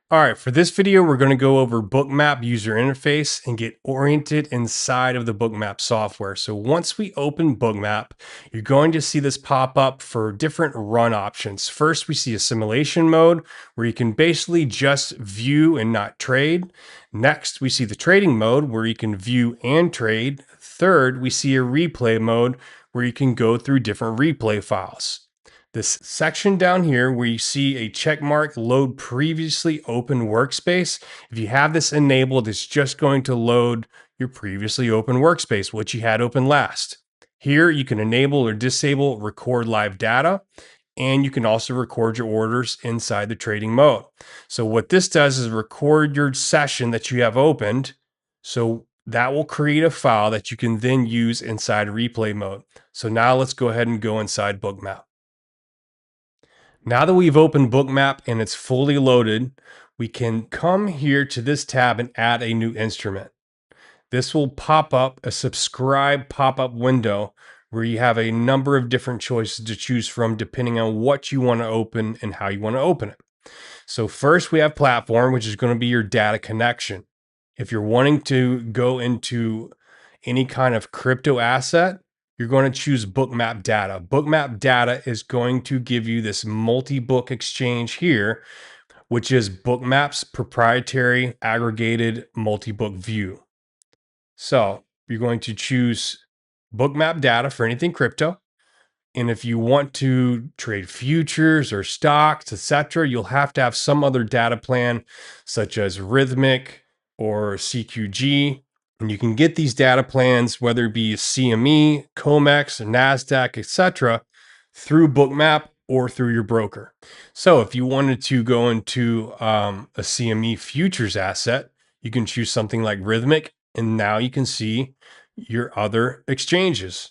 All right, for this video, we're going to go over Bookmap user interface and get oriented inside of the Bookmap software. So once we open Bookmap, you're going to see this pop up for different run options. First, we see a simulation mode where you can basically just view and not trade. Next, we see the trading mode where you can view and trade. Third, we see a replay mode where you can go through different replay files. This section down here where you see a check mark load previously open workspace, if you have this enabled, it's just going to load your previously open workspace, which you had open last. Here you can enable or disable record live data, and you can also record your orders inside the trading mode. So what this does is record your session that you have opened. So that will create a file that you can then use inside replay mode. So now let's go ahead and go inside Bookmap. Now that we've opened Bookmap and it's fully loaded, we can come here to this tab and add a new instrument. This will pop up a subscribe pop-up window where you have a number of different choices to choose from depending on what you want to open and how you want to open it. So first we have platform, which is going to be your data connection. If you're wanting to go into any kind of crypto asset, you're going to choose Bookmap data. Bookmap data is going to give you this multi-book exchange here, which is Bookmap's proprietary aggregated multi-book view. So you're going to choose Bookmap data for anything crypto. And if you want to trade futures or stocks, etc., you'll have to have some other data plan, such as Rhythmic or CQG. And you can get these data plans, whether it be CME, COMEX, NASDAQ, etc., through Bookmap or through your broker. So if you wanted to go into a CME futures asset, you can choose something like Rhythmic, and now you can see your other exchanges.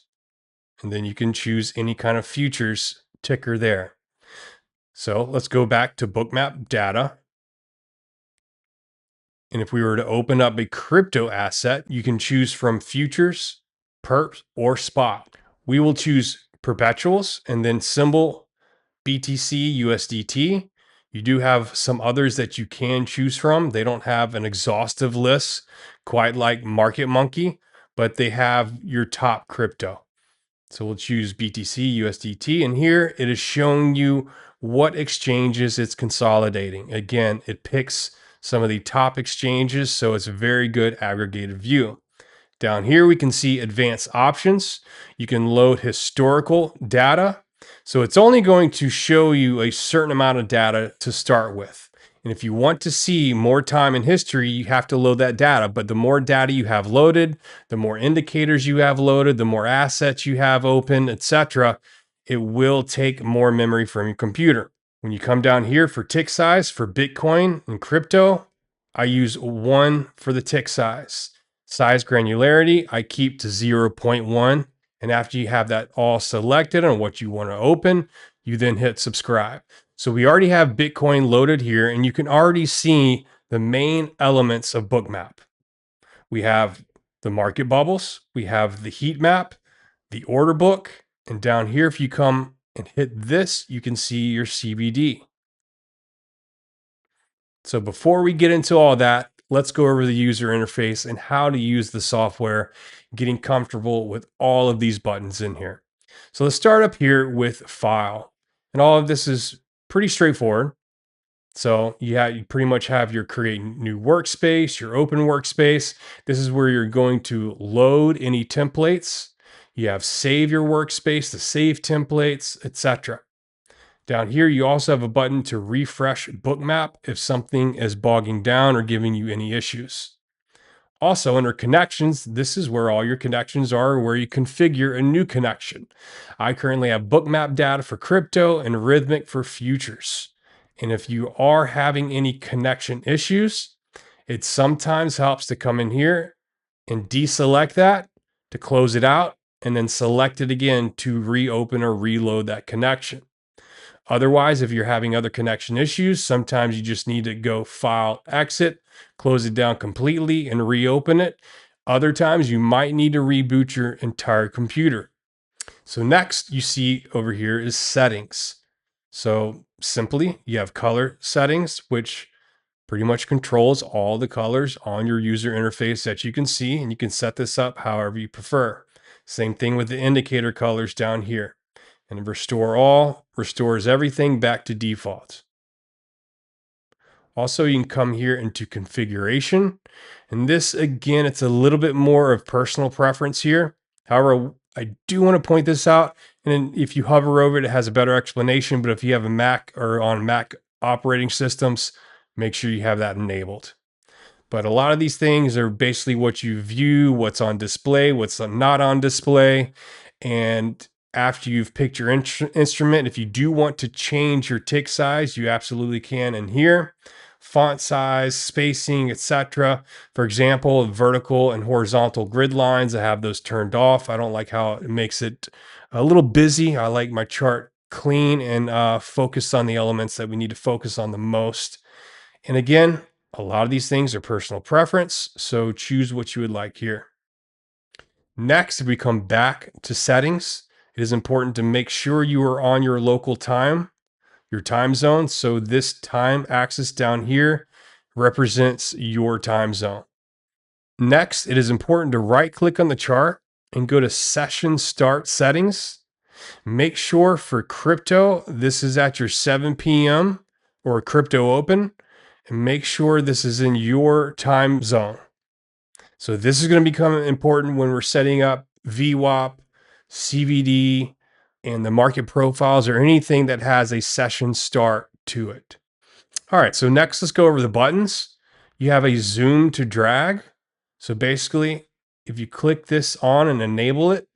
And then you can choose any kind of futures ticker there. So let's go back to Bookmap data. And if we were to open up a crypto asset, you can choose from futures, perps, or spot. We will choose perpetuals and then symbol BTC USDT. You do have some others that you can choose from. They don't have an exhaustive list quite like Market Monkey, but they have your top crypto. So we'll choose BTC USDT, and here it is showing you what exchanges it's consolidating. Again, it picks some of the top exchanges, so it's a very good aggregated view. Down here, we can see advanced options. You can load historical data. So it's only going to show you a certain amount of data to start with. And if you want to see more time in history, you have to load that data. But the more data you have loaded, the more indicators you have loaded, the more assets you have open, etc., it will take more memory from your computer. When you come down here for tick size for Bitcoin and crypto, I use 1 for the tick size. Size granularity, I keep to 0.1. And after you have that all selected on what you want to open, you then hit subscribe. So we already have Bitcoin loaded here, and you can already see the main elements of Bookmap. We have the market bubbles, we have the heat map, the order book, and down here, if you come and hit this, you can see your CBD. So before we get into all that, let's go over the user interface and how to use the software, getting comfortable with all of these buttons in here. So let's start up here with file. And all of this is pretty straightforward. So you pretty much have your create new workspace, your open workspace. This is where you're going to load any templates. You have save your workspace to save templates, etc. Down here, you also have a button to refresh Bookmap if something is bogging down or giving you any issues. Also, under connections, this is where all your connections are, where you configure a new connection. I currently have Bookmap data for crypto and Rhythmic for futures. And if you are having any connection issues, it sometimes helps to come in here and deselect that to close it out, and then select it again to reopen or reload that connection. Otherwise, if you're having other connection issues, sometimes you just need to go file, exit, close it down completely and reopen it. Other times you might need to reboot your entire computer. So next you see over here is settings. So simply you have color settings, which pretty much controls all the colors on your user interface that you can see, and you can set this up however you prefer. Same thing with the indicator colors down here. And restore all restores everything back to default. Also, you can come here into configuration. And this, again, it's a little bit more of personal preference here. However, I do want to point this out. And if you hover over it, it has a better explanation. But if you have a Mac or on Mac operating systems, make sure you have that enabled. But a lot of these things are basically what you view, what's on display, what's not on display. And after you've picked your instrument, if you do want to change your tick size, you absolutely can in here. Font size, spacing, etc. For example, vertical and horizontal grid lines, I have those turned off. I don't like how it makes it a little busy. I like my chart clean and focused on the elements that we need to focus on the most. And again, a lot of these things are personal preference, so choose what you would like here. Next, if we come back to settings, it is important to make sure you are on your local time, your time zone. So this time axis down here represents your time zone. Next, it is important to right click on the chart and go to session start settings. Make sure for crypto, this is at your 7 p.m. or crypto open, and make sure this is in your time zone. So this is going to become important when we're setting up VWAP, CVD, and the market profiles or anything that has a session start to it. All right, so next let's go over the buttons. You have a zoom to drag. So basically, if you click this on and enable it,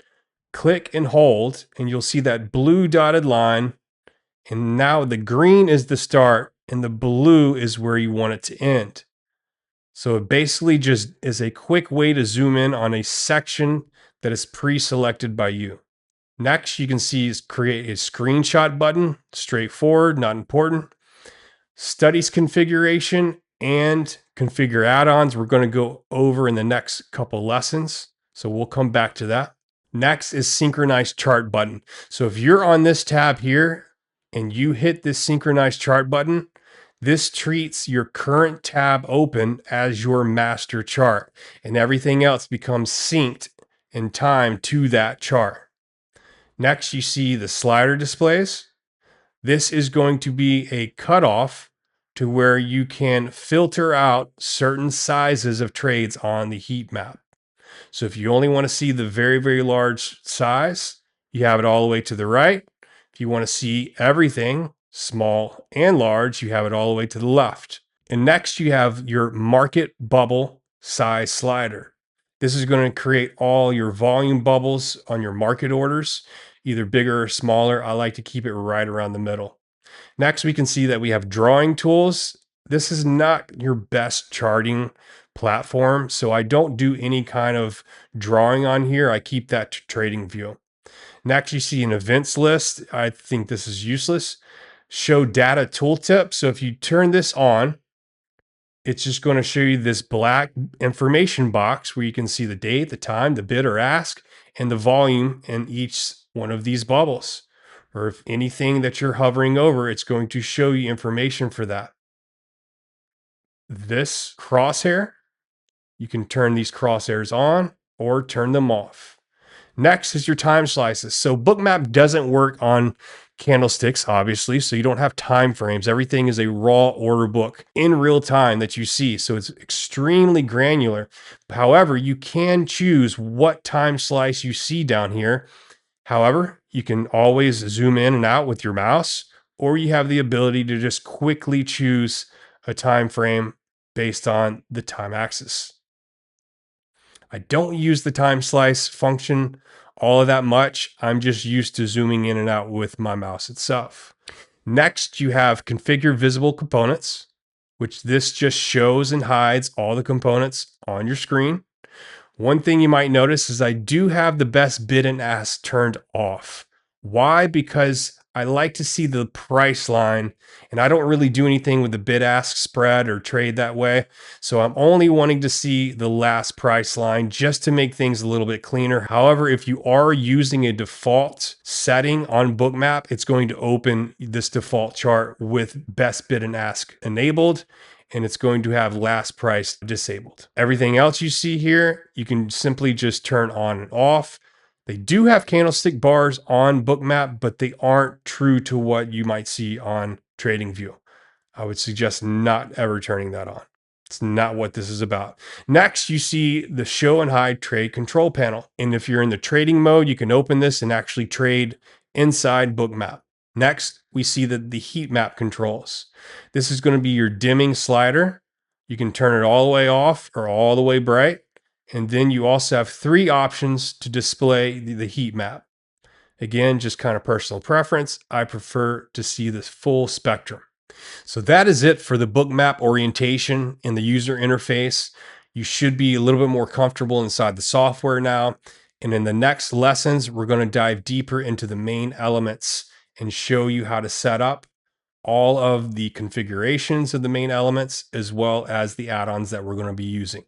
click and hold, and you'll see that blue dotted line. And now the green is the start and the blue is where you want it to end. So it basically just is a quick way to zoom in on a section that is pre-selected by you. Next, you can see is create a screenshot button, straightforward, not important. Studies configuration and configure add-ons we're going to go over in the next couple lessons. So we'll come back to that. Next is synchronize chart button. So if you're on this tab here and you hit this synchronize chart button, this treats your current tab open as your master chart, and everything else becomes synced in time to that chart. Next, you see the slider displays. This is going to be a cutoff to where you can filter out certain sizes of trades on the heat map. So if you only want to see the very, very large size, you have it all the way to the right. If you want to see everything, small and large, you have it all the way to the left. And next you have your market bubble size slider. This is going to create all your volume bubbles on your market orders, either bigger or smaller. I like to keep it right around the middle. Next, we can see that we have drawing tools. This is not your best charting platform, so I don't do any kind of drawing on here. I keep that to TradingView. Next, you see an events list. I think this is useless. Show data tooltip. So if you turn this on, it's just going to show you this black information box where you can see the date, the time, the bid or ask, and the volume in each one of these bubbles. Or if anything that you're hovering over, it's going to show you information for that. This crosshair, you can turn these crosshairs on or turn them off. Next is your time slices. So Bookmap doesn't work on candlesticks, obviously, so you don't have time frames. Everything is a raw order book in real time that you see, so it's extremely granular. However, you can choose what time slice you see down here. However, you can always zoom in and out with your mouse, or you have the ability to just quickly choose a time frame based on the time axis. I don't use the time slice function all of that much. I'm just used to zooming in and out with my mouse itself. Next, you have configure visible components, which this just shows and hides all the components on your screen. One thing you might notice is I do have the best bid and ask turned off. Why? Because I like to see the price line, and I don't really do anything with the bid ask spread or trade that way. So I'm only wanting to see the last price line just to make things a little bit cleaner. However, if you are using a default setting on Bookmap, it's going to open this default chart with best bid and ask enabled. and it's going to have last price disabled. Everything else you see here, you can simply just turn on and off. They do have candlestick bars on Bookmap, but they aren't true to what you might see on TradingView. I would suggest not ever turning that on. It's not what this is about. Next, you see the show and hide trade control panel. And if you're in the trading mode, you can open this and actually trade inside Bookmap. Next, we see the heat map controls. This is going to be your dimming slider. You can turn it all the way off or all the way bright. And then you also have 3 options to display the heat map. Again, just kind of personal preference. I prefer to see this full spectrum. So that is it for the Bookmap orientation and the user interface. You should be a little bit more comfortable inside the software now. And in the next lessons, we're going to dive deeper into the main elements and show you how to set up all of the configurations of the main elements, as well as the add-ons that we're going to be using.